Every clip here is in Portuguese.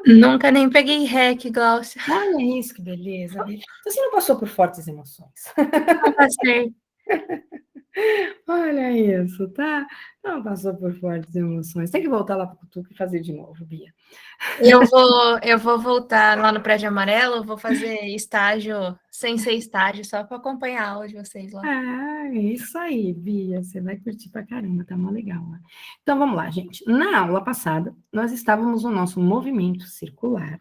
Nunca nem peguei REC, Glaucia. Olha isso, que beleza. Então, você não passou por fortes emoções. Não passei. Olha isso, tá? Não passou por fortes emoções. Tem que voltar lá para o Cutuca e fazer de novo, Bia. Eu vou voltar lá no Prédio Amarelo, vou fazer estágio sem ser estágio, só para acompanhar a aula de vocês lá. Ah, isso aí, Bia. Você vai curtir pra caramba, tá mó legal. Né? Então, vamos lá, gente. Na aula passada, nós estávamos no nosso movimento circular.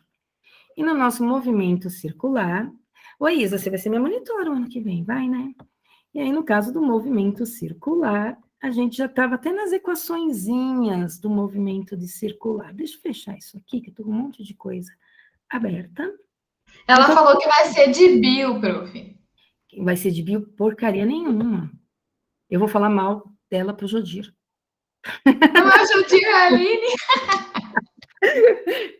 E no nosso movimento circular... Oi, Isa, você vai ser minha monitora o ano que vem, vai, né? E aí, no caso do movimento circular, a gente já estava até nas equaçõezinhas do movimento de circular. Deixa eu fechar isso aqui, que eu tô com um monte de coisa aberta. Ela Então, falou que vai ser de bio, prof. vai ser de bio porcaria nenhuma. Eu vou falar mal dela pro Jodir. Não ajudei a Aline.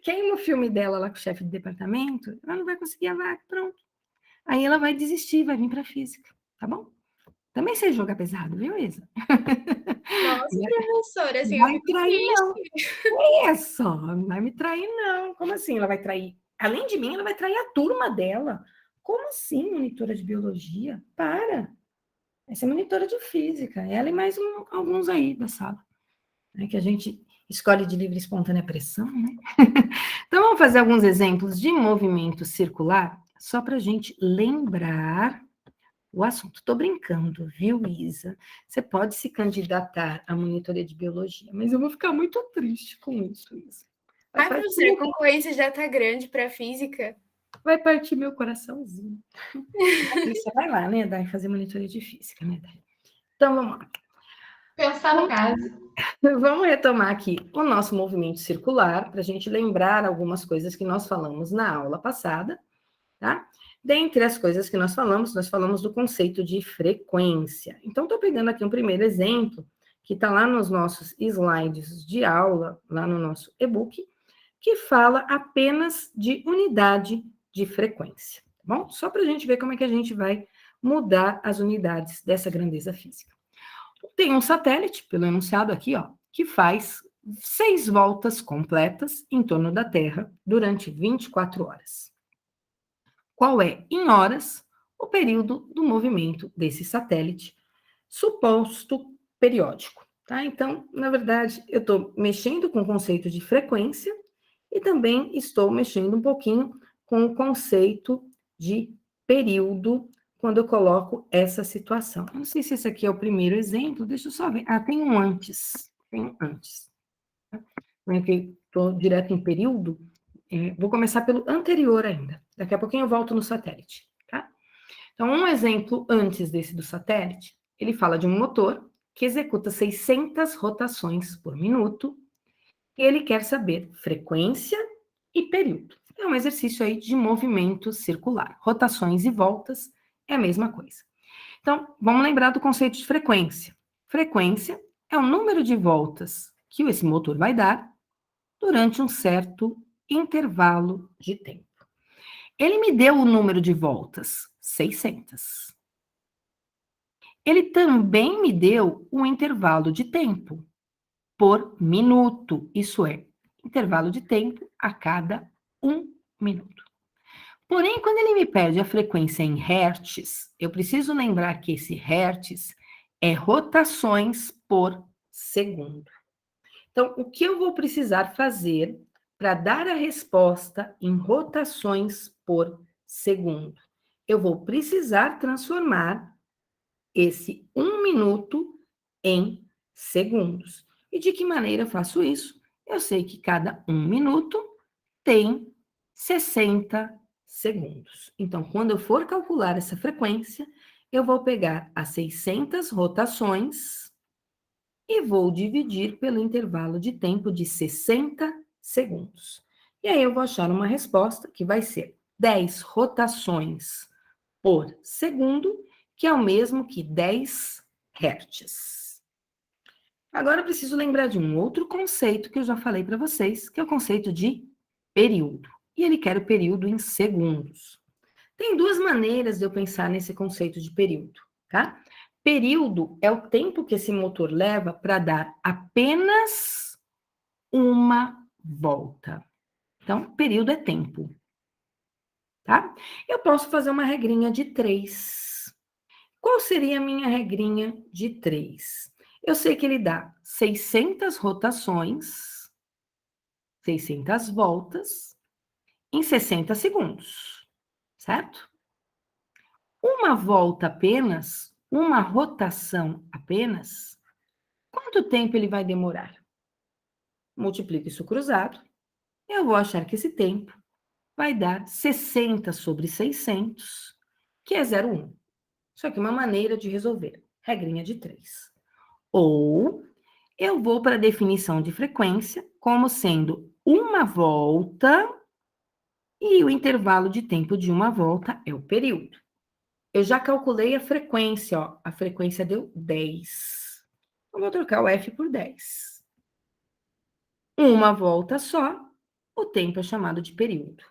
Quem no filme dela lá com o chefe de departamento, ela não vai conseguir a vaga, pronto. Aí ela vai desistir, vai vir para física, tá bom? Também sei jogar pesado, viu, Isa? Nossa, professora, assim, eu Vai fico trair, não. triste. Olha só, não vai me trair, não. Como assim ela vai trair? Além de mim, ela vai trair a turma dela. Como assim, monitora de biologia? Para. Vai ser monitora de física. Ela e mais alguns aí da sala. Né, que a gente escolhe de livre e espontânea pressão, né? Então, vamos fazer alguns exemplos de movimento circular, só para a gente lembrar o assunto. Estou brincando, viu, Isa? Você pode se candidatar à monitoria de biologia, mas eu vou ficar muito triste com isso, Isa. Ai, professora, a concorrência já tá grande para física. Vai partir meu coraçãozinho. Você vai lá, né, Dai, fazer monitoria de física, né, Dai? Então, vamos lá. Pensar no caso. Vamos retomar aqui o nosso movimento circular, para a gente lembrar algumas coisas que nós falamos na aula passada, tá? Dentre as coisas que nós falamos do conceito de frequência. Então, estou pegando aqui um primeiro exemplo, que está lá nos nossos slides de aula, lá no nosso e-book, que fala apenas de unidade de frequência, tá bom? Só para a gente ver como é que a gente vai mudar as unidades dessa grandeza física. Tem um satélite, pelo enunciado aqui, ó, que faz 6 voltas completas em torno da Terra durante 24 horas. Qual é, em horas, o período do movimento desse satélite, suposto periódico? Tá? Então, na verdade, eu estou mexendo com o conceito de frequência e também estou mexendo um pouquinho com o conceito de período quando eu coloco essa situação. Eu não sei se esse aqui é o primeiro exemplo, deixa eu só ver. Ah, tem um antes. Tem um antes. Estou direto em período. Vou começar pelo anterior ainda. Daqui a pouquinho eu volto no satélite, tá? Então, um exemplo antes desse do satélite, ele fala de um motor que executa 600 rotações por minuto e ele quer saber frequência e período. É um exercício aí de movimento circular. Rotações e voltas é a mesma coisa. Então, vamos lembrar do conceito de frequência. Frequência é o número de voltas que esse motor vai dar durante um certo intervalo de tempo. Ele me deu o número de voltas, 600. Ele também me deu um intervalo de tempo por minuto, isso é, intervalo de tempo a cada 1 minuto. Porém, quando ele me pede a frequência em hertz, eu preciso lembrar que esse hertz é rotações por segundo. Então, o que eu vou precisar fazer para dar a resposta em rotações por segundo? Eu vou precisar transformar esse 1 minuto em segundos. E de que maneira eu faço isso? Eu sei que cada 1 minuto tem 60 segundos. Então, quando eu for calcular essa frequência, eu vou pegar as 600 rotações e vou dividir pelo intervalo de tempo de 60 segundos. E aí eu vou achar uma resposta que vai ser 10 rotações por segundo, que é o mesmo que 10 hertz. Agora eu preciso lembrar de um outro conceito que eu já falei para vocês, que é o conceito de período. E ele quer o período em segundos. Tem duas maneiras de eu pensar nesse conceito de período, tá? Período é o tempo que esse motor leva para dar apenas uma volta. Então, período é tempo, tá? Eu posso fazer uma regrinha de 3. Qual seria a minha regrinha de 3? Eu sei que ele dá 600 rotações, 600 voltas, em 60 segundos, certo? Uma volta apenas, uma rotação apenas, quanto tempo ele vai demorar? Multiplico isso cruzado, eu vou achar que esse tempo vai dar 60 sobre 600, que é 0,1. Isso aqui é uma maneira de resolver. Regrinha de 3. Ou eu vou para a definição de frequência como sendo uma volta e o intervalo de tempo de uma volta é o período. Eu já calculei a frequência, ó. A frequência deu 10. Eu vou trocar o F por 10. Uma volta só, o tempo é chamado de período.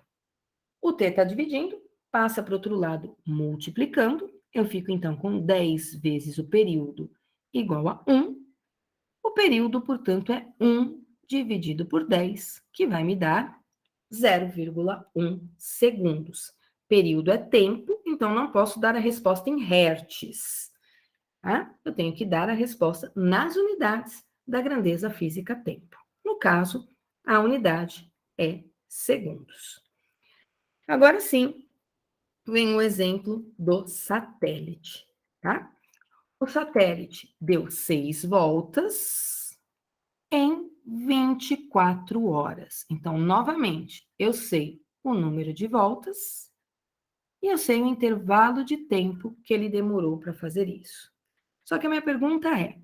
O T está dividindo, passa para o outro lado multiplicando. Eu fico, então, com 10 vezes o período igual a 1. O período, portanto, é 1 dividido por 10, que vai me dar 0,1 segundos. Período é tempo, então não posso dar a resposta em hertz. Tá? Eu tenho que dar a resposta nas unidades da grandeza física tempo. No caso, a unidade é segundos. Agora sim, vem o exemplo do satélite, tá? O satélite deu 6 voltas em 24 horas. Então, novamente, eu sei o número de voltas e eu sei o intervalo de tempo que ele demorou para fazer isso. Só que a minha pergunta é: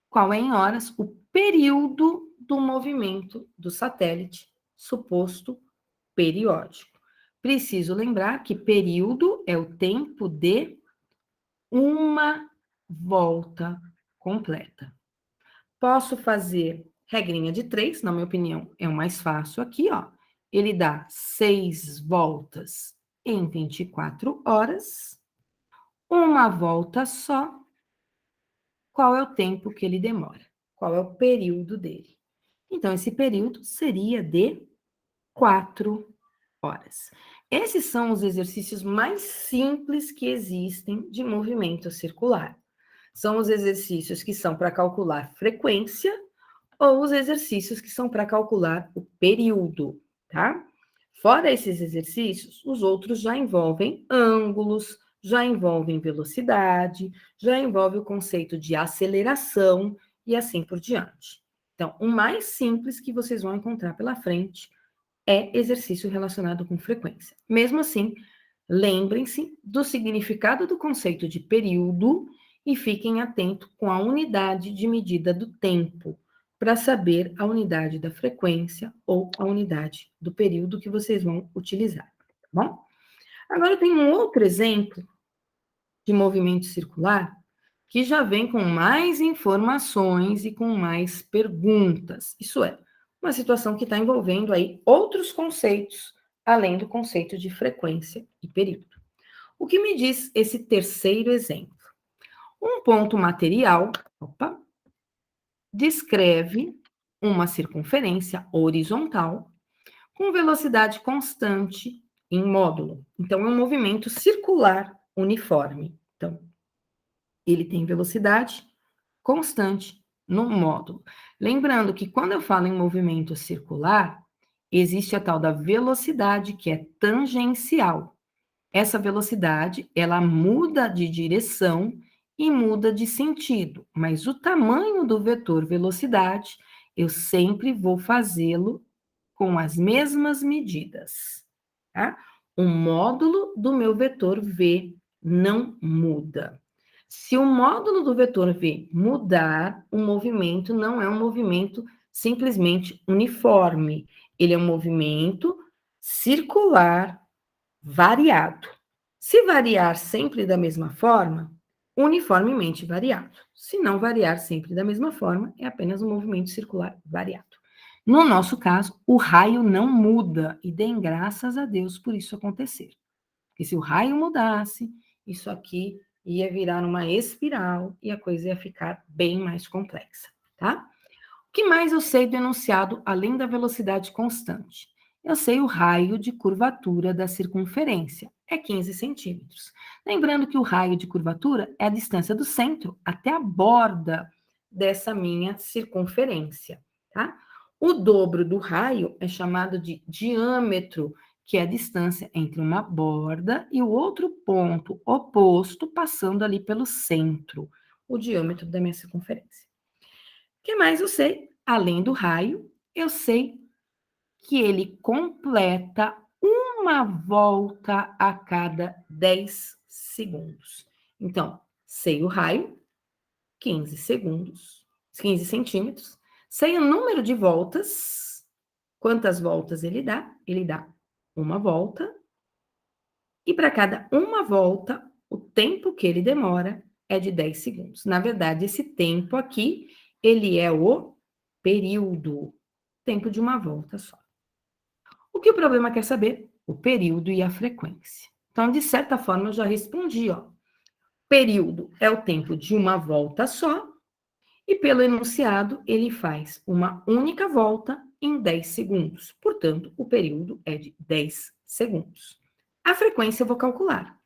qual é em horas o período do movimento do satélite suposto periódico? Preciso lembrar que período é o tempo de uma volta completa. Posso fazer regrinha de 3, na minha opinião, é o mais fácil aqui, ó. Ele dá 6 voltas em 24 horas, uma volta só. Qual é o tempo que ele demora? Qual é o período dele? Então, esse período seria de 4 horas. Esses são os exercícios mais simples que existem de movimento circular. São os exercícios que são para calcular frequência ou os exercícios que são para calcular o período, tá? Fora esses exercícios, os outros já envolvem ângulos, já envolvem velocidade, já envolve o conceito de aceleração e assim por diante. Então, o mais simples que vocês vão encontrar pela frente é exercício relacionado com frequência. Mesmo assim, lembrem-se do significado do conceito de período e fiquem atentos com a unidade de medida do tempo, para saber a unidade da frequência ou a unidade do período que vocês vão utilizar, tá bom? Agora, tem um outro exemplo de movimento circular que já vem com mais informações e com mais perguntas. Isso é, uma situação que está envolvendo aí outros conceitos, além do conceito de frequência e período. O que me diz esse terceiro exemplo? Um ponto material, descreve uma circunferência horizontal com velocidade constante em módulo. Então, é um movimento circular uniforme. Então, ele tem velocidade constante no módulo. Lembrando que quando eu falo em movimento circular, existe a tal da velocidade que é tangencial. Essa velocidade, ela muda de direção e muda de sentido, mas o tamanho do vetor velocidade, eu sempre vou fazê-lo com as mesmas medidas, tá? O módulo do meu vetor V não muda. Se o módulo do vetor V mudar, o movimento não é um movimento simplesmente uniforme, ele é um movimento circular variado. Se variar sempre da mesma forma, uniformemente variado. Se não variar sempre da mesma forma, é apenas um movimento circular variado. No nosso caso, o raio não muda, e deem graças a Deus por isso acontecer. Porque se o raio mudasse, isso aqui ia virar uma espiral e a coisa ia ficar bem mais complexa, tá? O que mais eu sei do enunciado além da velocidade constante? eu sei o raio de curvatura da circunferência, é 15 centímetros. Lembrando que o raio de curvatura é a distância do centro até a borda dessa minha circunferência, tá? O dobro do raio é chamado de diâmetro, que é a distância entre uma borda e o outro ponto oposto, passando ali pelo centro, o diâmetro da minha circunferência. O que mais eu sei? Além do raio, eu sei que ele completa uma volta a cada 10 segundos. Então, sei o raio, 15 segundos, 15 centímetros. Sei o número de voltas, quantas voltas ele dá? Ele dá uma volta. E para cada uma volta, o tempo que ele demora é de 10 segundos. Na verdade, esse tempo aqui, ele é o período, tempo de uma volta só. O que o problema quer saber? O período e a frequência. Então, de certa forma, eu já respondi, ó. Período é o tempo de uma volta só, e pelo enunciado, ele faz uma única volta em 10 segundos. Portanto, o período é de 10 segundos. A frequência eu vou calcular.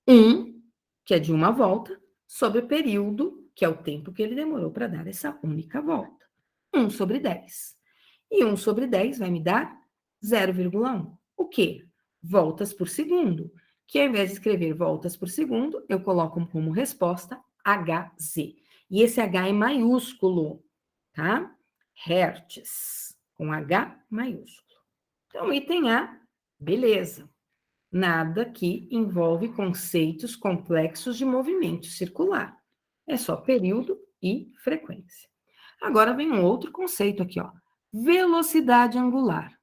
1, que é de uma volta, sobre o período, que é o tempo que ele demorou para dar essa única volta. 1 sobre 10. E 1 sobre 10 vai me dar 0,1. O quê? Voltas por segundo. Que ao invés de escrever voltas por segundo, eu coloco como resposta Hz. E esse H é maiúsculo, tá? Hertz, com H maiúsculo. Então, item A, beleza. Nada que envolve conceitos complexos de movimento circular. É só período e frequência. Agora vem um outro conceito aqui, ó. Velocidade angular.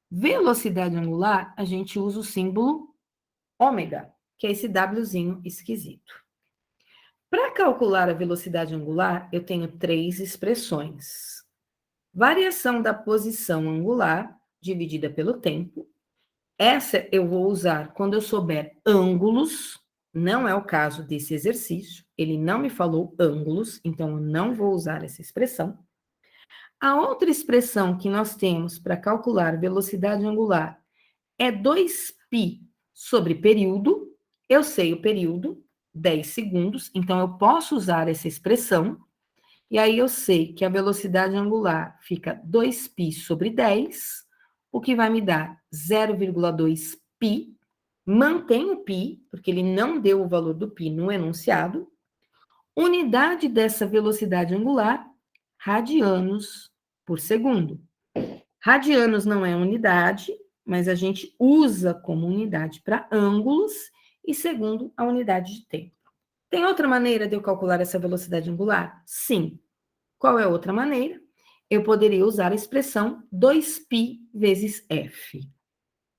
Velocidade angular, a gente usa o símbolo ômega, que é esse Wzinho esquisito. Para calcular a velocidade angular, eu tenho 3 expressões. Variação da posição angular, dividida pelo tempo. Essa eu vou usar quando eu souber ângulos, não é o caso desse exercício, ele não me falou ângulos, então eu não vou usar essa expressão. A outra expressão que nós temos para calcular velocidade angular é 2π sobre período. Eu sei o período, 10 segundos, então eu posso usar essa expressão. E aí eu sei que a velocidade angular fica 2π sobre 10, o que vai me dar 0,2π. Mantém o π, porque ele não deu o valor do π no enunciado. Unidade dessa velocidade angular, radianos por segundo. Radianos não é unidade, mas a gente usa como unidade para ângulos e segundo a unidade de tempo. Tem outra maneira de eu calcular essa velocidade angular? Sim. Qual é a outra maneira? Eu poderia usar a expressão 2π vezes f.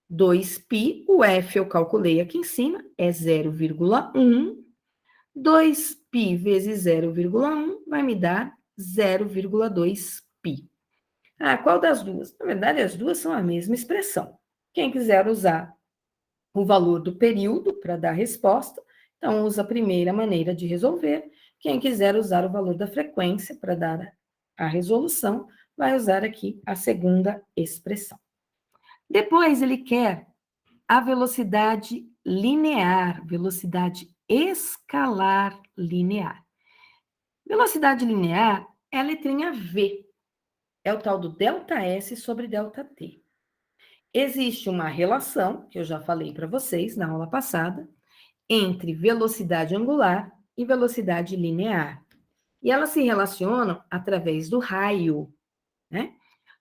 2π, o f eu calculei aqui em cima, é 0,1. 2π vezes 0,1 vai me dar 0,2π. Ah, qual das duas? Na verdade, as duas são a mesma expressão. Quem quiser usar o valor do período para dar a resposta, então usa a primeira maneira de resolver. Quem quiser usar o valor da frequência para dar a resolução, vai usar aqui a segunda expressão. Depois, ele quer a velocidade linear, velocidade escalar linear. Velocidade linear é a letrinha V. É o tal do ΔS sobre ΔT. Existe uma relação, que eu já falei para vocês na aula passada, entre velocidade angular e velocidade linear. E elas se relacionam através do raio, né?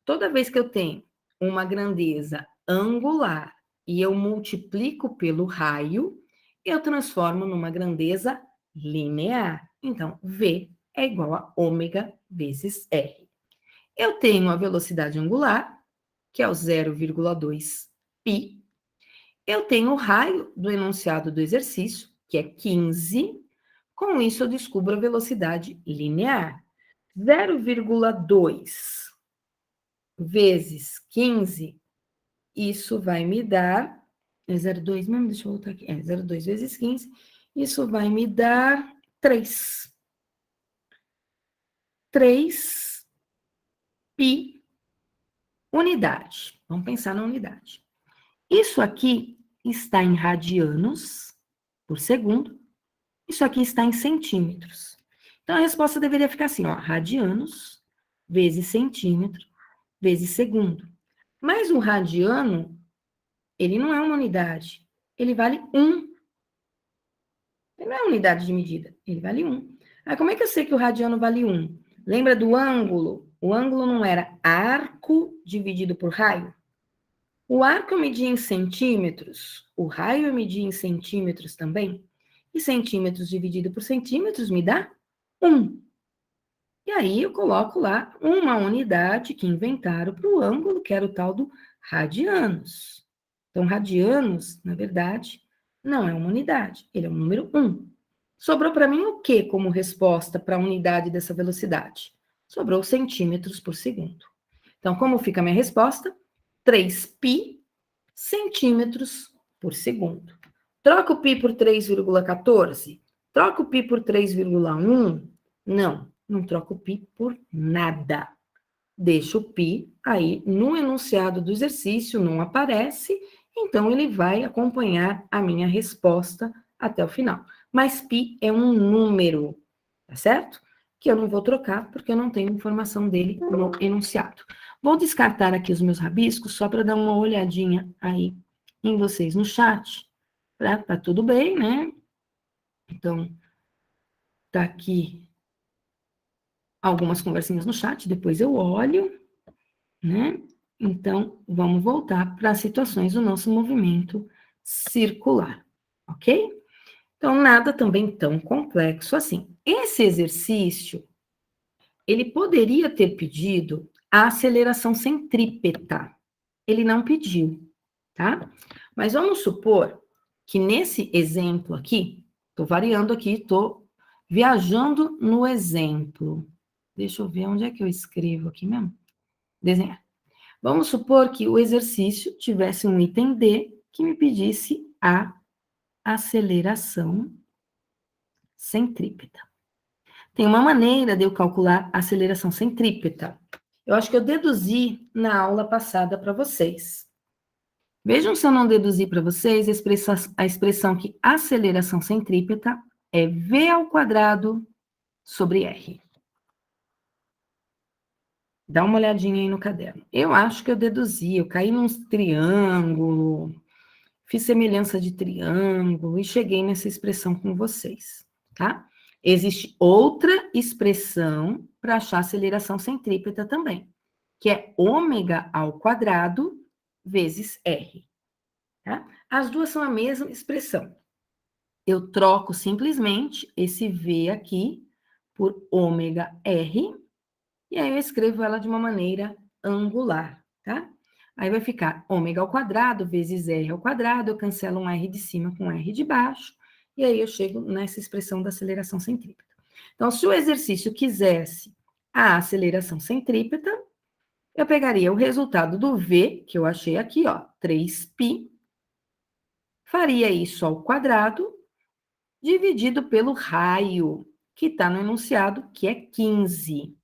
Toda vez que eu tenho uma grandeza angular e eu multiplico pelo raio, eu transformo numa grandeza linear. Então, V é igual a ômega vezes R. Eu tenho a velocidade angular, que é o 0,2π. Eu tenho o raio do enunciado do exercício, que é 15. Com isso, eu descubro a velocidade linear. 0,2 vezes 15, isso vai me dar... É 0,2 mesmo? Deixa eu voltar aqui. É 0,2 vezes 15, isso vai me dar 3. 3π Unidade. Vamos pensar na unidade. Isso aqui está em radianos por segundo. Isso aqui está em centímetros. Então, a resposta deveria ficar assim, ó, radianos vezes centímetro vezes segundo. Mas um radiano, ele não é uma unidade. Ele vale 1. Ele não é unidade de medida. Ele vale 1. Aí, como é que eu sei que o radiano vale 1? Lembra do ângulo? O ângulo não era arco dividido por raio? O arco eu media em centímetros, o raio eu media em centímetros também. E centímetros dividido por centímetros me dá 1. E aí eu coloco lá uma unidade que inventaram para o ângulo, que era o tal do radianos. Então, radianos, na verdade, não é uma unidade, ele é o número 1. Sobrou para mim o que como resposta para a unidade dessa velocidade? Sobrou centímetros por segundo. Então, como fica a minha resposta? 3π centímetros por segundo. Troca o π por 3,14? Troca o π por 3,1? Não, não troca o π por nada. Deixa o π aí no enunciado do exercício, não aparece, então ele vai acompanhar a minha resposta até o final. Mas π é um número, tá certo? Que eu não vou trocar, porque eu não tenho informação dele no enunciado. Vou descartar aqui os meus rabiscos, só para dar uma olhadinha aí em vocês no chat. Tá tudo bem, né? Então, tá aqui algumas conversinhas no chat, depois eu olho, né? Então, vamos voltar para as situações do nosso movimento circular, ok? Então, nada também tão complexo assim. Esse exercício, ele poderia ter pedido a aceleração centrípeta. Ele não pediu, tá? Mas vamos supor que nesse exemplo aqui, estou variando aqui, estou viajando no exemplo. Deixa eu ver onde é que eu escrevo aqui mesmo. Desenhar. Vamos supor que o exercício tivesse um item D que me pedisse a aceleração centrípeta. Tem uma maneira de eu calcular a aceleração centrípeta. Eu acho que eu deduzi na aula passada para vocês. Vejam se eu não deduzi para vocês a expressão que aceleração centrípeta é V ao quadrado sobre R. Dá uma olhadinha aí no caderno. Eu acho que eu deduzi, eu caí num triângulo, fiz semelhança de triângulo e cheguei nessa expressão com vocês, tá? Existe outra expressão para achar aceleração centrípeta também, que é ômega ao quadrado vezes R. Tá? As duas são a mesma expressão. Eu troco simplesmente esse V aqui por ômega R, e aí eu escrevo ela de uma maneira angular, tá? Aí vai ficar ômega ao quadrado vezes R ao quadrado, eu cancelo um R de cima com R de baixo, e aí eu chego nessa expressão da aceleração centrípeta. Então, se o exercício quisesse a aceleração centrípeta, eu pegaria o resultado do V, que eu achei aqui, ó, 3π, faria isso ao quadrado, dividido pelo raio, que está no enunciado, que é 15.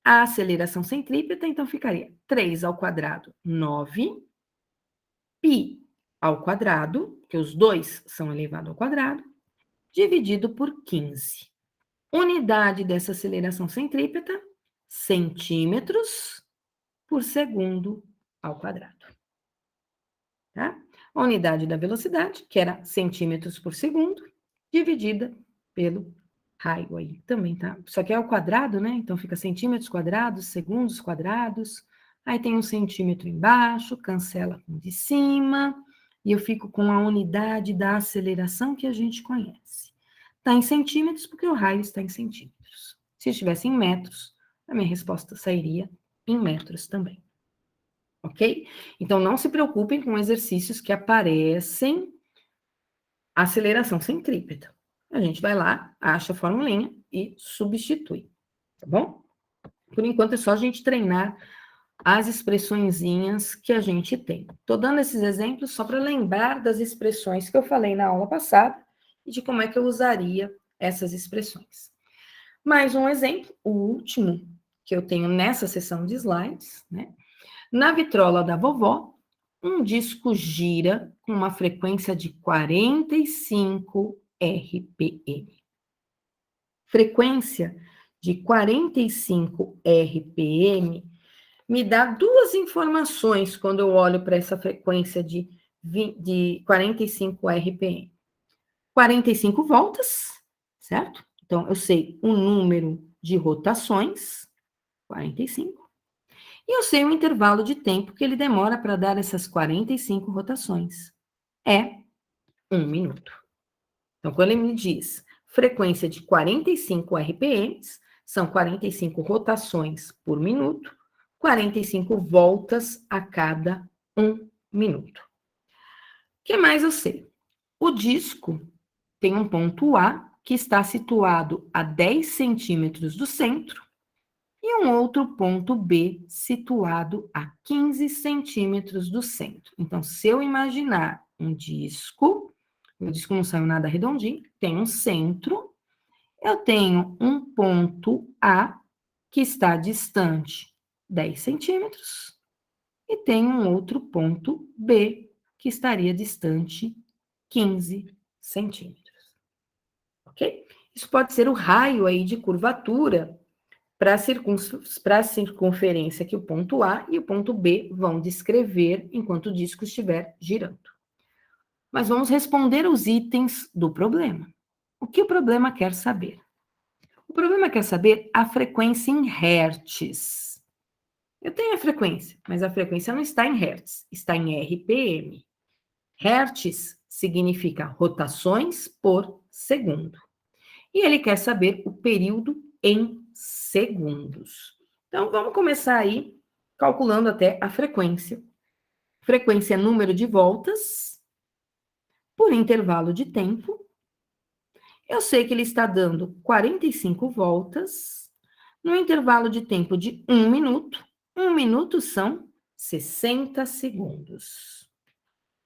A aceleração centrípeta, então, ficaria 3 ao quadrado, 9, π ao quadrado, que os dois são elevado ao quadrado, dividido por 15. Unidade dessa aceleração centrípeta, centímetros por segundo ao quadrado. Tá? A unidade da velocidade, que era centímetros por segundo, dividida pelo raio aí, também, tá? Só que é ao quadrado, né? Então, fica centímetros quadrados, segundos quadrados, aí tem um centímetro embaixo, cancela com de cima, e eu fico com a unidade da aceleração que a gente conhece. Está em centímetros, porque o raio está em centímetros. Se estivesse em metros, a minha resposta sairia em metros também. Ok? Então, não se preocupem com exercícios que aparecem aceleração centrípeta. A gente vai lá, acha a formulinha e substitui, tá bom? Por enquanto, é só a gente treinar as expressõezinhas que a gente tem. Estou dando esses exemplos só para lembrar das expressões que eu falei na aula passada e de como é que eu usaria essas expressões. Mais um exemplo, o último que eu tenho nessa seção de slides, né? Na vitrola da vovó, um disco gira com uma frequência de 45 RPM. Frequência de 45 RPM me dá duas informações quando eu olho para essa frequência de 45 RPM. 45 voltas, certo? Então, eu sei o número de rotações, 45, e eu sei o intervalo de tempo que ele demora para dar essas 45 rotações. É 1 minuto. Então, quando ele me diz frequência de 45 RPMs, são 45 rotações por minuto, 45 voltas a cada 1 minuto. O que mais eu sei? O disco tem um ponto A que está situado a 10 centímetros do centro e um outro ponto B situado a 15 centímetros do centro. Então, se eu imaginar um disco, o disco não saiu nada redondinho, tem um centro, eu tenho um ponto A que está distante 10 centímetros e tenho um outro ponto B que estaria distante 15 centímetros. Ok? Isso pode ser o raio aí de curvatura para a circunferência que o ponto A e o ponto B vão descrever enquanto o disco estiver girando. Mas vamos responder os itens do problema. O que o problema quer saber? O problema quer saber a frequência em hertz. Eu tenho a frequência, mas a frequência não está em hertz, está em RPM. Hertz significa rotações por segundo. E ele quer saber o período em segundos. Então, vamos começar aí calculando até a frequência. Frequência é número de voltas por intervalo de tempo. Eu sei que ele está dando 45 voltas no intervalo de tempo de 1 minuto. 1 minuto são 60 segundos.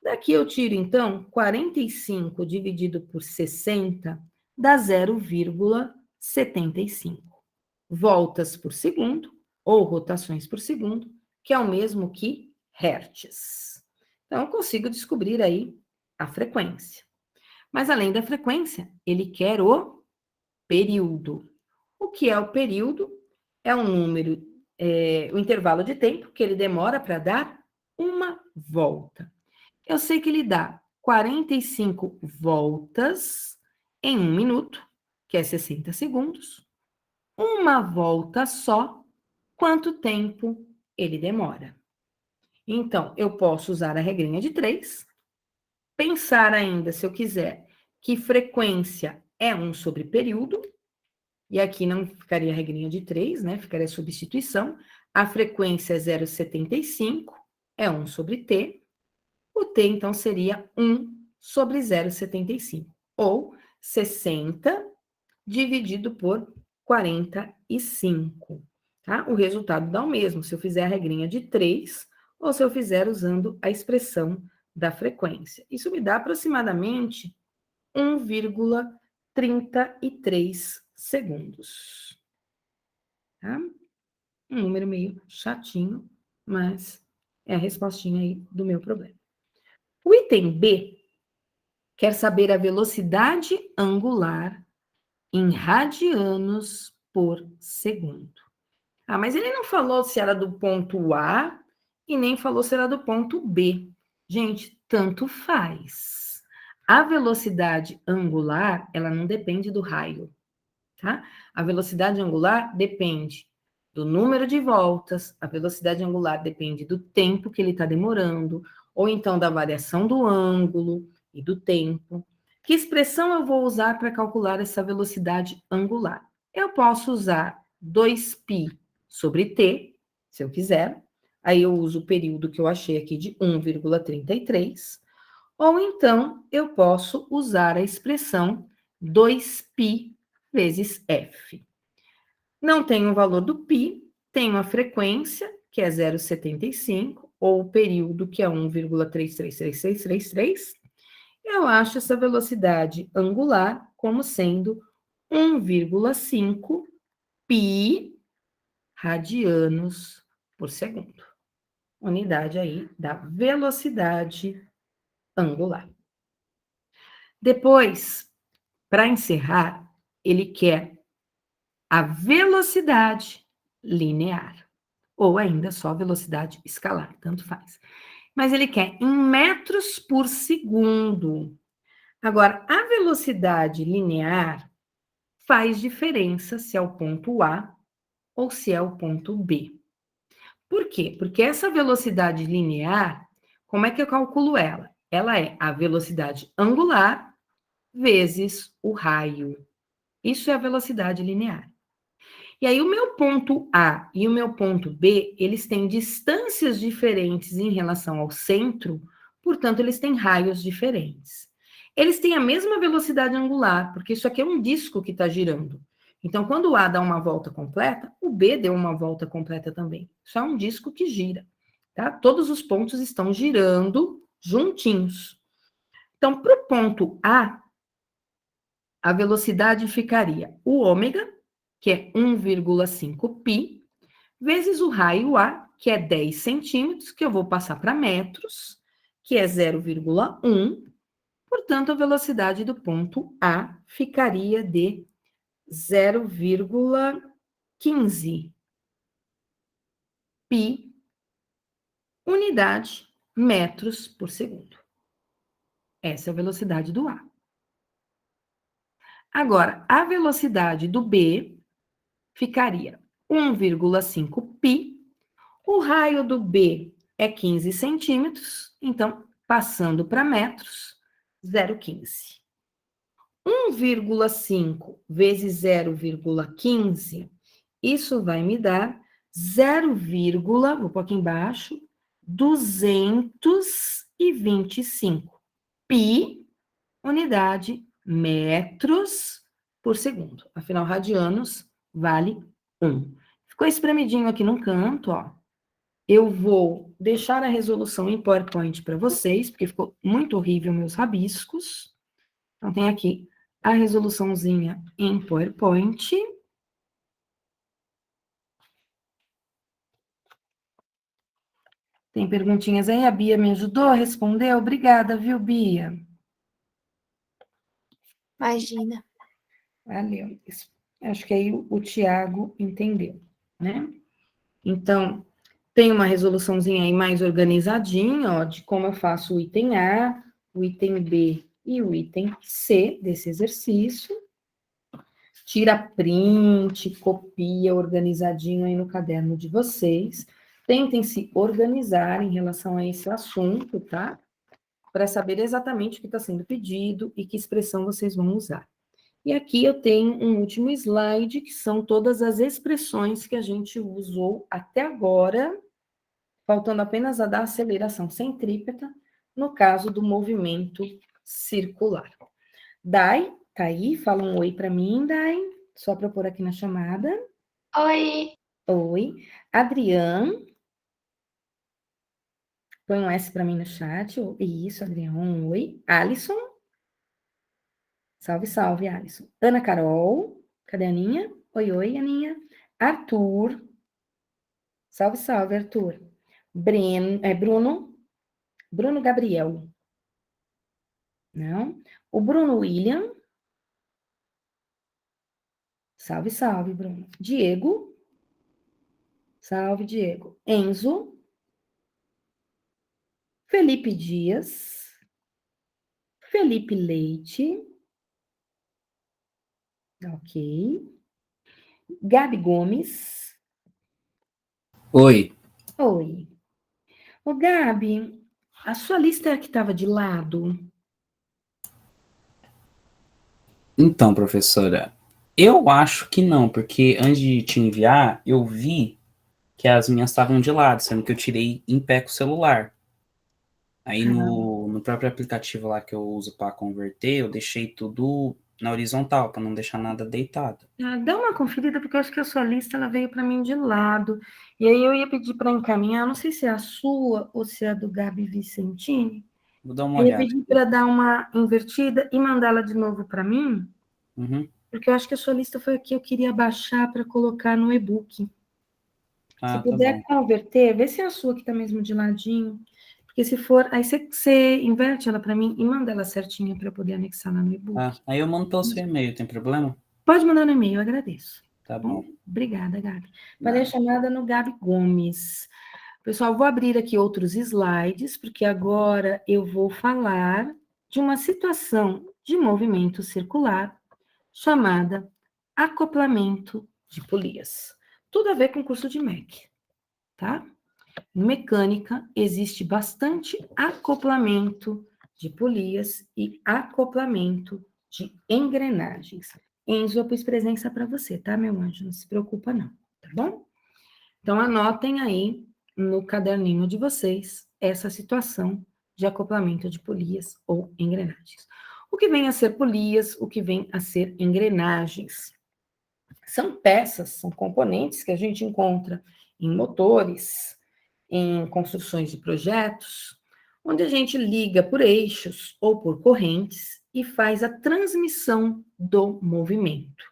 Daqui eu tiro, então, 45 dividido por 60 dá 0,75 voltas por segundo, ou rotações por segundo, que é o mesmo que hertz. Então, eu consigo descobrir aí a frequência. Mas, além da frequência, ele quer o período. O que é o período? É um número, o intervalo de tempo que ele demora para dar uma volta. Eu sei que ele dá 45 voltas em 1 minuto, que é 60 segundos. Uma volta só, quanto tempo ele demora? Então, eu posso usar a regrinha de 3, pensar ainda, se eu quiser, que frequência é 1 sobre período, e aqui não ficaria a regrinha de 3, né? Ficaria a substituição. A frequência é 0,75, é 1 sobre t. O t, então, seria 1 sobre 0,75, ou 60 dividido por 45, tá? O resultado dá o mesmo, se eu fizer a regrinha de 3 ou se eu fizer usando a expressão da frequência. Isso me dá aproximadamente 1,33 segundos. Tá? Um número meio chatinho, mas é a respostinha aí do meu problema. O item B quer saber a velocidade angular em radianos por segundo. Ah, mas ele não falou se era do ponto A e nem falou se era do ponto B. Gente, tanto faz. A velocidade angular, ela não depende do raio, tá? A velocidade angular depende do número de voltas, a velocidade angular depende do tempo que ele está demorando, ou então da variação do ângulo e do tempo. Que expressão eu vou usar para calcular essa velocidade angular? Eu posso usar 2π sobre t, se eu quiser. Aí eu uso o período que eu achei aqui de 1,33. Ou então eu posso usar a expressão 2π vezes f. Não tenho o valor do π, tenho a frequência, que é 0,75, ou o período, que é 1,333333. Eu acho essa velocidade angular como sendo 1,5 π radianos por segundo. unidade aí da velocidade angular. Depois, para encerrar, ele quer a velocidade linear, ou ainda só velocidade escalar, tanto faz. Mas ele quer em metros por segundo. Agora, a velocidade linear faz diferença se é o ponto A ou se é o ponto B. Por quê? Porque essa velocidade linear, como é que eu calculo ela? Ela é a velocidade angular vezes o raio. Isso é a velocidade linear. E aí, o meu ponto A e o meu ponto B, eles têm distâncias diferentes em relação ao centro, portanto, eles têm raios diferentes. Eles têm a mesma velocidade angular, porque isso aqui é um disco que está girando. Então, quando o A dá uma volta completa, o B deu uma volta completa também. Isso é um disco que gira, tá? Todos os pontos estão girando juntinhos. Então, para o ponto a velocidade ficaria o ômega, que é 1,5 π, vezes o raio A, que é 10 centímetros, que eu vou passar para metros, que é 0,1. Portanto, a velocidade do ponto A ficaria de 0,15 π, unidade, metros por segundo. Essa é a velocidade do A. Agora, a velocidade do B ficaria 1,5 π. O raio do B é 15 centímetros, então, passando para metros, 0,15. 1,5 vezes 0,15, isso vai me dar 0, vou pôr aqui embaixo, 225 π, unidade, metros por segundo. Afinal, radianos vale 1. Ficou espremidinho aqui no canto, ó. Eu vou deixar a resolução em PowerPoint para vocês, porque ficou muito horrível meus rabiscos. Então, tem aqui a resoluçãozinha em PowerPoint. Tem perguntinhas aí? A Bia me ajudou a responder? Obrigada, viu, Bia? Imagina. Valeu. Acho que aí o Tiago entendeu, né? Então, tem uma resoluçãozinha aí mais organizadinha, ó, de como eu faço o item A, o item B e o item C desse exercício. Tira print, copia organizadinho aí no caderno de vocês. Tentem se organizar em relação a esse assunto, tá? Para saber exatamente o que está sendo pedido e que expressão vocês vão usar. E aqui eu tenho um último slide, que são todas as expressões que a gente usou até agora, faltando apenas a da aceleração centrípeta, no caso do movimento circular. Dai, tá aí? Fala um oi para mim, Dai. Só para eu pôr aqui na chamada. Oi. Oi. Adriane. Põe um S para mim no chat. Isso, Adriane. Um oi. Alisson. Salve, salve, Alisson. Ana Carol. Cadê a Aninha? Oi, oi, Aninha. Arthur. Salve, salve, Arthur. Bruno. Bruno Gabriel. Não. O Bruno William. Salve, salve, Bruno. Diego. Salve, Diego. Enzo. Felipe Dias. Felipe Leite. Ok. Gabi Gomes. Oi. Oi. Ô, Gabi, a sua lista é a que estava de lado? Então, professora, eu acho que não, porque antes de te enviar, eu vi que as minhas estavam de lado, sendo que eu tirei em pé com o celular. Aí no próprio aplicativo lá que eu uso para converter, eu deixei tudo na horizontal, para não deixar nada deitado. Dá uma conferida, porque eu acho que a sua lista ela veio para mim de lado. E aí eu ia pedir para encaminhar, não sei se é a sua ou se é a do Gabi Vicentini. Vou dar uma Eu ia olhada. pedir para dar uma invertida e mandá-la de novo para mim, Uhum. porque eu acho que a sua lista foi a que eu queria baixar para colocar no e-book. Se Ah, tá puder bom. converter, vê se é a sua que tá mesmo de ladinho. Porque se for, aí você inverte ela para mim e manda ela certinha para eu poder anexar lá no e-book. Aí eu mando pelo seu e-mail, tem problema? Pode mandar no e-mail, eu agradeço. Tá Bom, bom. obrigada, Gabi. Falei a Nada. chamada no Gabi Gomes. Pessoal, vou abrir aqui outros slides, porque agora eu vou falar de uma situação de movimento circular chamada acoplamento de polias. Tudo a ver com o curso de MEC, tá? Em mecânica, existe bastante acoplamento de polias e acoplamento de engrenagens. Enzo, eu pus presença para você, tá, meu anjo? Não se preocupa, não, tá bom? Então, anotem aí no caderninho de vocês essa situação de acoplamento de polias ou engrenagens. O que vem a ser polias, o que vem a ser engrenagens? São peças, são componentes que a gente encontra em motores, em construções de projetos, onde a gente liga por eixos ou por correntes e faz a transmissão do movimento.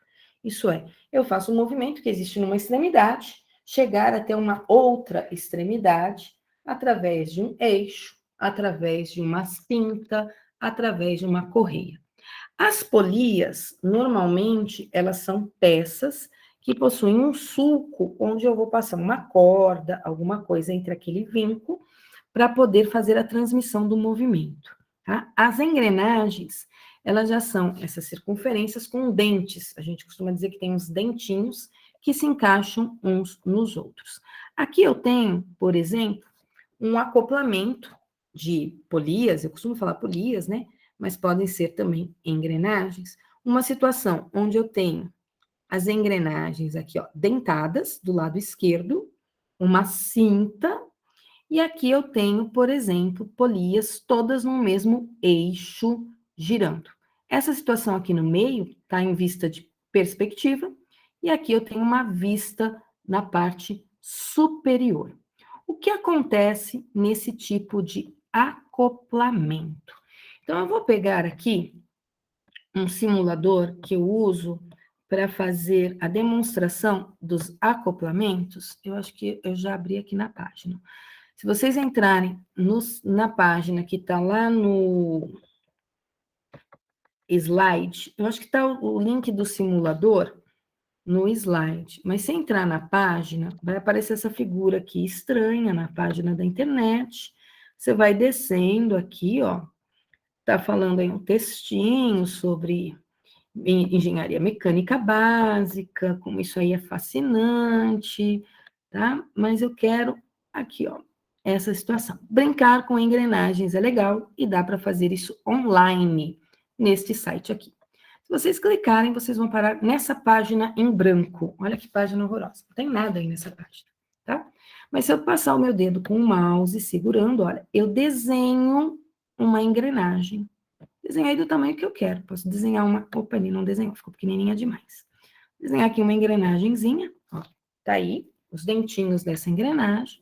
Isso é, eu faço um movimento que existe numa extremidade, chegar até uma outra extremidade através de um eixo, através de uma cinta, através de uma correia. As polias, normalmente, elas são peças que possuem um sulco onde eu vou passar uma corda, alguma coisa entre aquele vinco, para poder fazer a transmissão do movimento. Tá? As engrenagens, elas já são essas circunferências com dentes. A gente costuma dizer que tem uns dentinhos que se encaixam uns nos outros. Aqui eu tenho, por exemplo, um acoplamento de polias, eu costumo falar polias, né? Mas podem ser também engrenagens. Uma situação onde eu tenho as engrenagens aqui, ó, dentadas do lado esquerdo, uma cinta, e aqui eu tenho, por exemplo, polias todas no mesmo eixo girando. Essa situação aqui no meio está em vista de perspectiva, e aqui eu tenho uma vista na parte superior. O que acontece nesse tipo de acoplamento? Então, eu vou pegar aqui um simulador que eu uso para fazer a demonstração dos acoplamentos. Eu acho que eu já abri aqui na página. Se vocês entrarem na página que está lá no slide, eu acho que está o link do simulador no slide, mas se entrar na página, vai aparecer essa figura aqui estranha na página da internet. Você vai descendo aqui, ó, tá falando aí um textinho sobre engenharia mecânica básica, como isso aí é fascinante, tá? Mas eu quero aqui, ó, essa situação. Brincar com engrenagens é legal e dá para fazer isso online neste site aqui. Se vocês clicarem, vocês vão parar nessa página em branco. Olha que página horrorosa. Não tem nada aí nessa página, tá? Mas se eu passar o meu dedo com o mouse segurando, olha, eu desenho uma engrenagem. Desenhei do tamanho que eu quero. Posso desenhar uma... Opa, ele não desenhou, ficou pequenininha demais. Desenhar aqui uma engrenagenzinha, ó. Tá aí, os dentinhos dessa engrenagem.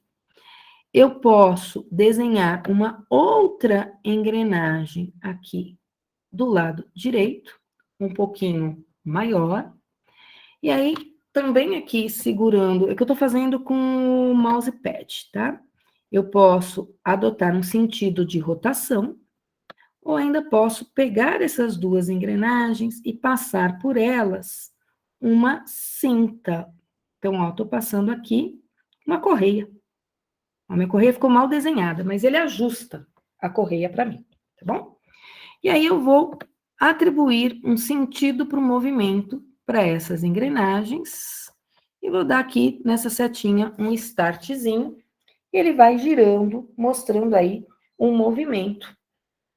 Eu posso desenhar uma outra engrenagem aqui do lado direito, um pouquinho maior. E aí, também aqui segurando, é que eu tô fazendo com o mousepad, tá? Eu posso adotar um sentido de rotação, ou ainda posso pegar essas duas engrenagens e passar por elas uma cinta. Então, ó, tô passando aqui uma correia. A minha correia ficou mal desenhada, mas ele ajusta a correia para mim, tá bom? E aí eu vou atribuir um sentido para o movimento para essas engrenagens e vou dar aqui nessa setinha um startzinho e ele vai girando, mostrando aí um movimento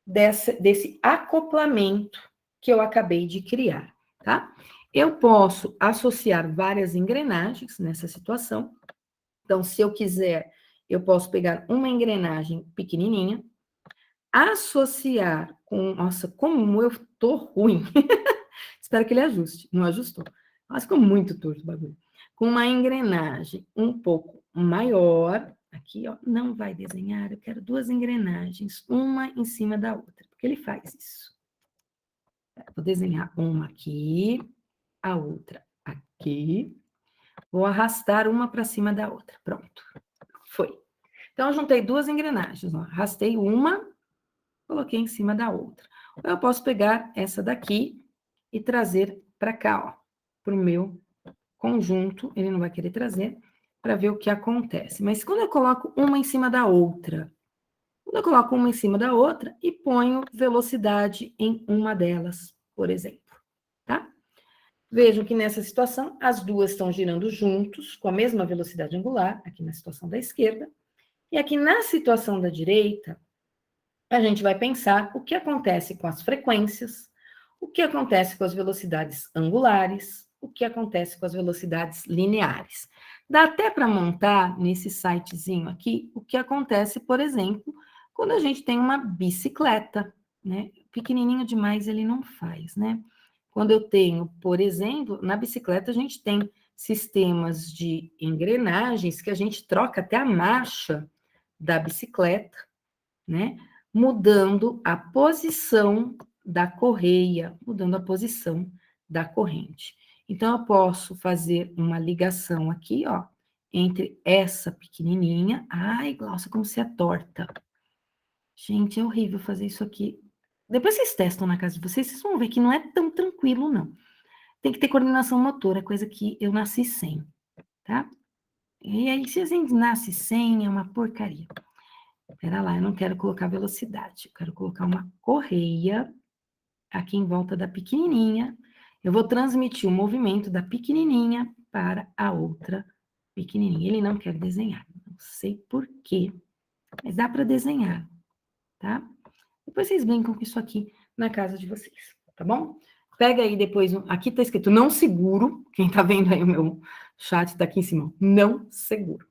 desse acoplamento que eu acabei de criar, tá? Eu posso associar várias engrenagens nessa situação. Então, se eu quiser, eu posso pegar uma engrenagem pequenininha, associar com... Nossa, como eu tô ruim. Espero que ele ajuste. Não ajustou. Mas ficou muito torto o bagulho. Com uma engrenagem um pouco maior, aqui, ó, não vai desenhar, eu quero duas engrenagens, uma em cima da outra, porque ele faz isso. Vou desenhar uma aqui, a outra aqui. Vou arrastar uma para cima da outra. Pronto. Foi. Então, eu juntei duas engrenagens. Ó. Arrastei uma, coloquei em cima da outra. Eu posso pegar essa daqui e trazer para cá, ó, para o meu conjunto. Ele não vai querer trazer, para ver o que acontece. Mas quando eu coloco uma em cima da outra, e ponho velocidade em uma delas, por exemplo, tá? Vejam que nessa situação, as duas estão girando juntos, com a mesma velocidade angular, aqui na situação da esquerda, e aqui na situação da direita, a gente vai pensar o que acontece com as frequências, o que acontece com as velocidades angulares, o que acontece com as velocidades lineares. Dá até para montar nesse sitezinho aqui o que acontece, por exemplo, quando a gente tem uma bicicleta, né? Pequenininho demais ele não faz, né? Quando eu tenho, por exemplo, na bicicleta a gente tem sistemas de engrenagens que a gente troca até a marcha da bicicleta, né? Mudando a posição da correia, mudando a posição da corrente. Então, eu posso fazer uma ligação aqui, ó, entre essa pequenininha. Ai, Glaucia, como você é torta. Gente, é horrível fazer isso aqui. Depois vocês testam na casa de vocês, vocês vão ver que não é tão tranquilo, não. Tem que ter coordenação motora, coisa que eu nasci sem, tá? E aí, se a gente nasce sem, é uma porcaria. Espera lá, eu não quero colocar velocidade, eu quero colocar uma correia aqui em volta da pequenininha. Eu vou transmitir o movimento da pequenininha para a outra pequenininha. Ele não quer desenhar, não sei por quê, mas dá para desenhar, tá? Depois vocês brincam com isso aqui na casa de vocês, tá bom? Pega aí depois, aqui tá escrito não seguro, quem tá vendo aí o meu chat tá aqui em cima, não seguro,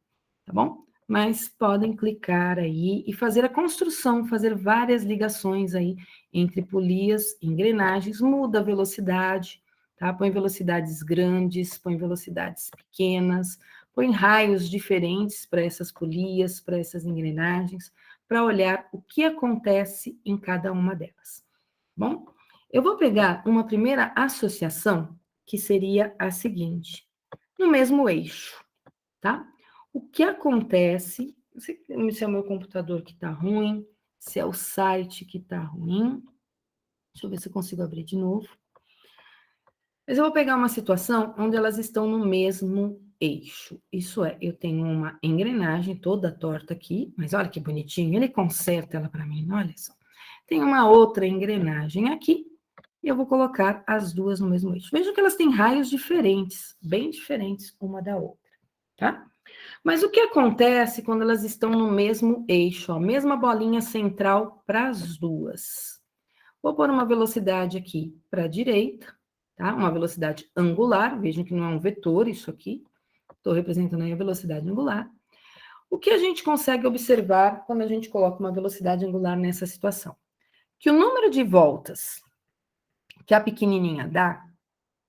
tá bom? Mas podem clicar aí e fazer a construção, fazer várias ligações aí entre polias, engrenagens, muda a velocidade, tá? Põe velocidades grandes, põe velocidades pequenas, põe raios diferentes para essas polias, para essas engrenagens, para olhar o que acontece em cada uma delas. Bom, eu vou pegar uma primeira associação, que seria a seguinte, no mesmo eixo, tá? O que acontece, não sei se é o meu computador que está ruim, se é o site que está ruim. Deixa eu ver se eu consigo abrir de novo. Mas eu vou pegar uma situação onde elas estão no mesmo eixo. Isso é, eu tenho uma engrenagem toda torta aqui, mas olha que bonitinho, ele conserta ela para mim, olha só. Tem uma outra engrenagem aqui, e eu vou colocar as duas no mesmo eixo. Vejam que elas têm raios diferentes, bem diferentes uma da outra, tá? Mas o que acontece quando elas estão no mesmo eixo, a mesma bolinha central para as duas? Vou pôr uma velocidade aqui para a direita, tá? Uma velocidade angular, vejam que não é um vetor isso aqui, estou representando aí a velocidade angular. O que a gente consegue observar quando a gente coloca uma velocidade angular nessa situação? Que o número de voltas que a pequenininha dá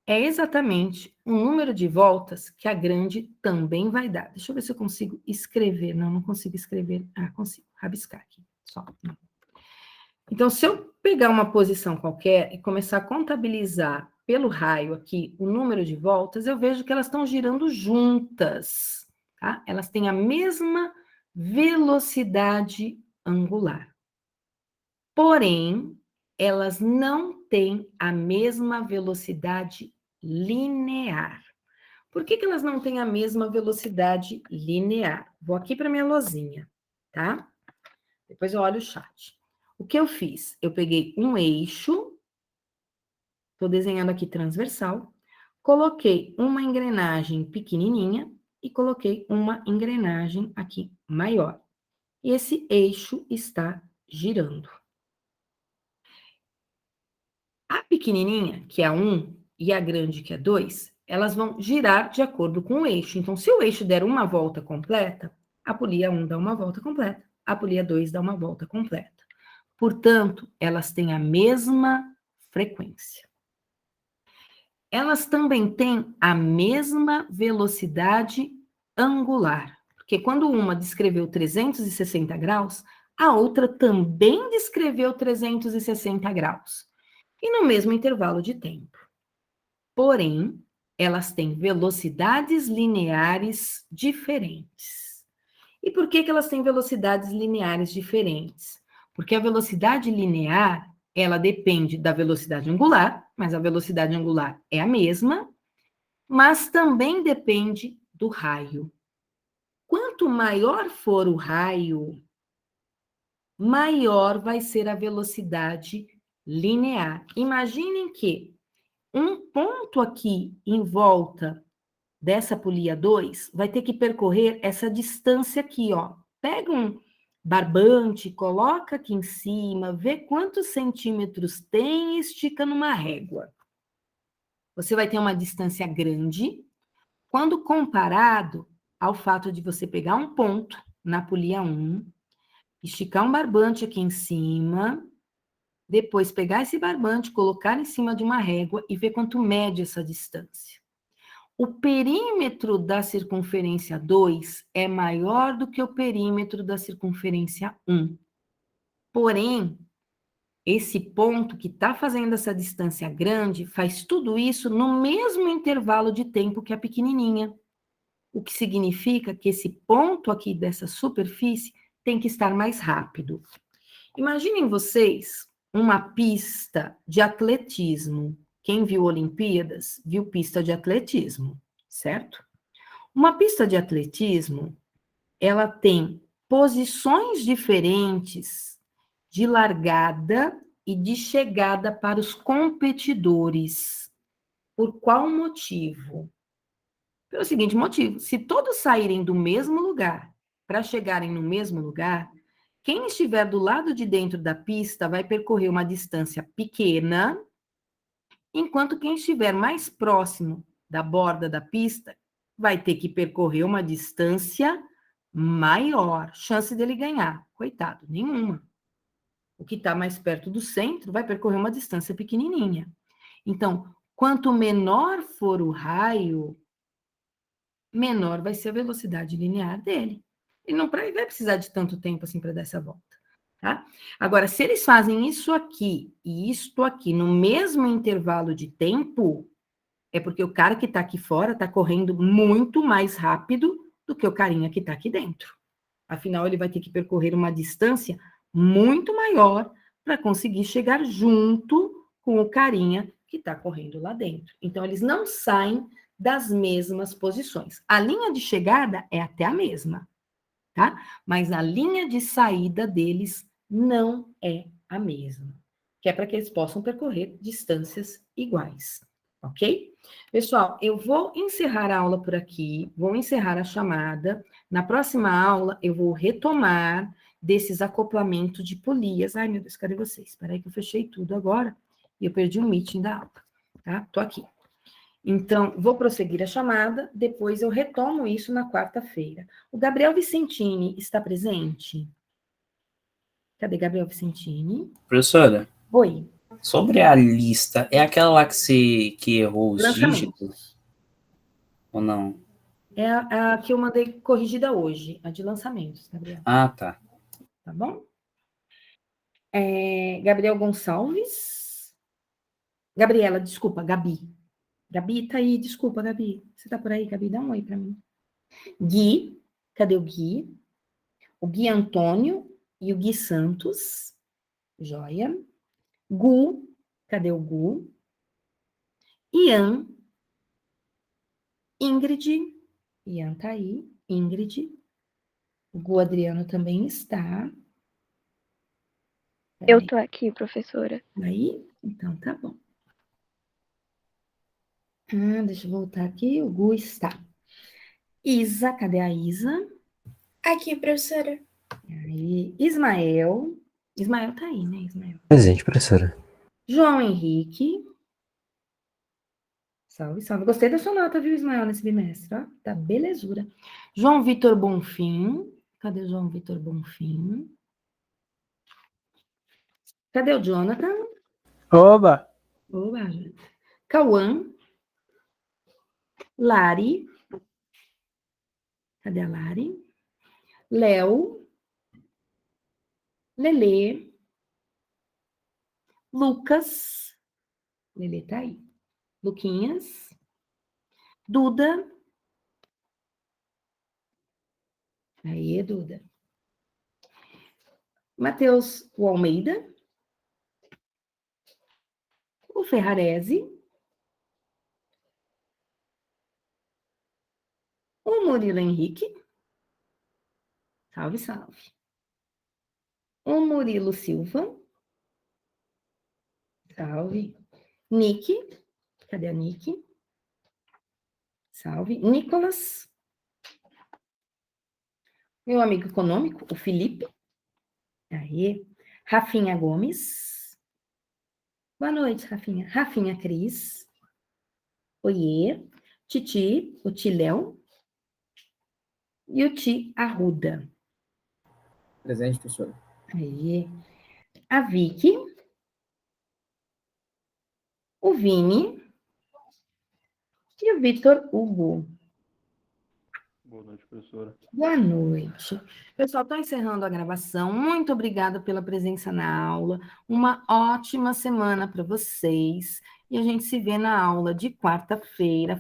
é exatamente o número de voltas que a grande também vai dar. Deixa eu ver se eu consigo escrever. Não, não consigo escrever. Ah, consigo. Rabiscar aqui. Só. Não. Então, se eu pegar uma posição qualquer e começar a contabilizar pelo raio aqui o número de voltas, eu vejo que elas estão girando juntas, tá? Elas têm a mesma velocidade angular. Porém, elas não têm a mesma velocidade linear. Por que elas não têm a mesma velocidade linear? Vou aqui para minha lozinha, tá? Depois eu olho o chat. O que eu fiz? Eu peguei um eixo, estou desenhando aqui transversal, coloquei uma engrenagem pequenininha e coloquei uma engrenagem aqui maior. E esse eixo está girando. A pequenininha, que é a 1, e a grande, que é 2, elas vão girar de acordo com o eixo. Então, se o eixo der uma volta completa, a polia 1 dá uma volta completa, a polia 2 dá uma volta completa. Portanto, elas têm a mesma frequência. Elas também têm a mesma velocidade angular, porque quando uma descreveu 360 graus, a outra também descreveu 360 graus, e no mesmo intervalo de tempo. Porém, elas têm velocidades lineares diferentes. E por que elas têm velocidades lineares diferentes? Porque a velocidade linear, ela depende da velocidade angular, mas a velocidade angular é a mesma, mas também depende do raio. Quanto maior for o raio, maior vai ser a velocidade linear. Imaginem que um ponto aqui em volta dessa polia 2 vai ter que percorrer essa distância aqui, ó. Pega um barbante, coloca aqui em cima, vê quantos centímetros tem e estica numa régua. Você vai ter uma distância grande, quando comparado ao fato de você pegar um ponto na polia 1, esticar um barbante aqui em cima, depois pegar esse barbante, colocar em cima de uma régua e ver quanto mede essa distância. O perímetro da circunferência 2 é maior do que o perímetro da circunferência 1. Porém, esse ponto que está fazendo essa distância grande faz tudo isso no mesmo intervalo de tempo que a pequenininha. O que significa que esse ponto aqui dessa superfície tem que estar mais rápido. Imaginem vocês uma pista de atletismo. Quem viu Olimpíadas, viu pista de atletismo, certo? Uma pista de atletismo, ela tem posições diferentes de largada e de chegada para os competidores. Por qual motivo? Pelo seguinte motivo: se todos saírem do mesmo lugar para chegarem no mesmo lugar, quem estiver do lado de dentro da pista vai percorrer uma distância pequena, enquanto quem estiver mais próximo da borda da pista vai ter que percorrer uma distância maior. Chance dele ganhar, coitado, nenhuma. O que está mais perto do centro vai percorrer uma distância pequenininha. Então, quanto menor for o raio, menor vai ser a velocidade linear dele. Ele não vai precisar de tanto tempo assim para dar essa volta. Tá? Agora, se eles fazem isso aqui e isto aqui no mesmo intervalo de tempo, é porque o cara que está aqui fora está correndo muito mais rápido do que o carinha que está aqui dentro. Afinal, ele vai ter que percorrer uma distância muito maior para conseguir chegar junto com o carinha que está correndo lá dentro. Então, eles não saem das mesmas posições. A linha de chegada é até a mesma, tá? Mas a linha de saída deles não é a mesma, que é para que eles possam percorrer distâncias iguais, ok? Pessoal, eu vou encerrar a aula por aqui, vou encerrar a chamada. Na próxima aula, eu vou retomar desses acoplamentos de polias. Ai, meu Deus, cadê vocês? Espera aí que eu fechei tudo agora e eu perdi o meeting da aula, tá? Tô aqui. Então, vou prosseguir a chamada, depois eu retomo isso na quarta-feira. O Gabriel Vicentini está presente? Cadê Gabriel Vicentini? Professora, Oi. sobre a lista, é aquela lá que errou os Lançamento. dígitos? Ou não? É a que eu mandei corrigida hoje, a de lançamentos, Gabriel. Ah, tá. Tá bom? Gabriel Gonçalves. Gabriela, desculpa, Gabi. Gabi tá aí, desculpa, Gabi. Você tá por aí, Gabi? Dá um oi para mim. Gui, cadê o Gui? O Gui Antônio e o Gui Santos. Joia. Gu, cadê o Gu? Ian. Ingrid. Ian tá aí. Ingrid. O Gu Adriano também está. Eu tô aqui, professora. Aí? Então tá bom. Deixa eu voltar aqui. O Gu está. Isa, cadê a Isa? Aqui, professora. Aí, Ismael. Ismael tá aí, né, Ismael? Presente, professora. João Henrique. Salve, salve. Gostei da sua nota, viu, Ismael, nesse bimestre, ó. Tá belezura. João Vitor Bonfim. Cadê o João Vitor Bonfim? Cadê o Jonathan? Oba! Oba. Cauã. Lari. Cadê a Lari? Léo. Lelê. Lucas. Lelê tá aí. Luquinhas. Duda. Aí, Duda. Matheus o Almeida. O Ferrarese. O Murilo Henrique. Salve, salve. O Murilo Silva. Salve. Nick. Cadê a Nick? Salve. Nicolas. Meu amigo econômico, o Felipe. Aí. Rafinha Gomes. Boa noite, Rafinha. Rafinha Cris. Oiê. Titi, o Tiléu. E o Ti Arruda. Presente, professora. Aí. A Vicky. O Vini. E o Vitor Hugo. Boa noite, professora. Boa noite. Pessoal, estou encerrando a gravação. Muito obrigada pela presença na aula. Uma ótima semana para vocês. E a gente se vê na aula de quarta-feira.